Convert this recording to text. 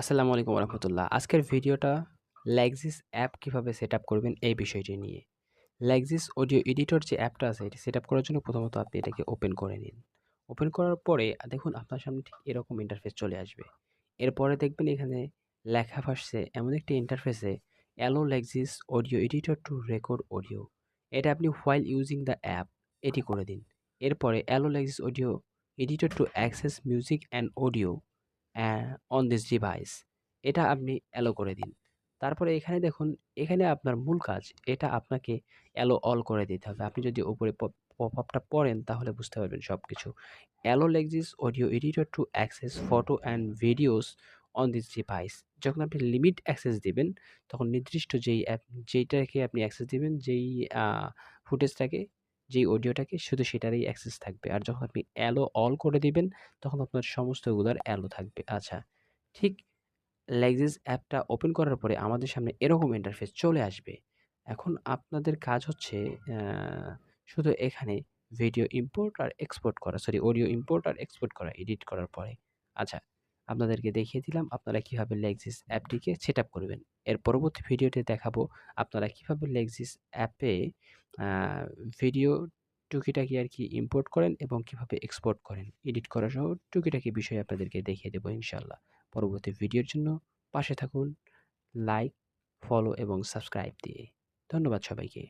আসসালামু আলাইকুম রহমতুল্লাহ। আজকের ভিডিওটা Lexis অ্যাপ কিভাবে সেটআপ করবেন এই বিষয়টি নিয়ে। Lexis অডিও এডিটর যে অ্যাপটা আছে এটি সেটআপ করার জন্য প্রথমত আপনি এটাকে ওপেন করে নিন। ওপেন করার পরে দেখুন আপনার সামনে ঠিক এরকম ইন্টারফেস চলে আসবে। এরপরে দেখবেন এখানে লেখা ভাসছে এমন একটি ইন্টারফেসে allow Lexis audio editor to record audio. এটা আপনি while using the app এটি করে দিন। এরপরে allow Lexis audio editor to access music and audio on this device এটা আপনি অ্যালো করে দিন। তারপরে এখানে দেখুন, এখানে আপনার মূল কাজ এটা আপনাকে অ্যালো অল করে দিতে হবে। আপনি যদি উপরে পপআপটা পড়েন তাহলে বুঝতে পারবেন সবকিছু। Allow Lexis audio editor to access photo and videos on this device. যখন আপনি লিমিট অ্যাক্সেস দিবেন, তখন নির্দিষ্ট যেইটাকে আপনি অ্যাক্সেস দিবেন, যেই আ ফুটেজটাকে, যেই অডিওটাকে শুধু সেটারই অ্যাক্সেস থাকবে। আর যখন আপনি অ্যালো অল করে দিবেন, তখন আপনার সমস্তগুলার অ্যালো থাকবে। আচ্ছা, ঠিক Lexis অ্যাপটা ওপেন করার পরে আমাদের সামনে এরকম ইন্টারফেস চলে আসবে। এখন আপনাদের কাজ হচ্ছে অ্যা শুধু এখানে ভিডিও ইম্পোর্ট আর এক্সপোর্ট করা, সরি অডিও ইম্পোর্ট আর এক্সপোর্ট করা এডিট করার পরে। আচ্ছা, আপনাদেরকে দেখিয়ে দিলাম আপনারা কিভাবে Lexis অ্যাপটিকে সেটআপ করবেন। এর পরবর্তী ভিডিওতে দেখাবো আপনারা কিভাবে Lexis অ্যাপে আ ভিডিও টুকিটাকি আরকি ইম্পোর্ট করেন এবং কিভাবে এক্সপোর্ট করেন। এডিট করা সহ টুকিটাকি বিষয় আপনাদেরকে দেখিয়ে দেব ইনশাআল্লাহ। পরবর্তী ভিডিওর জন্য পাশে থাকুন, লাইক, ফলো এবং সাবস্ক্রাইব দিয়ে। ধন্যবাদ সবাইকে।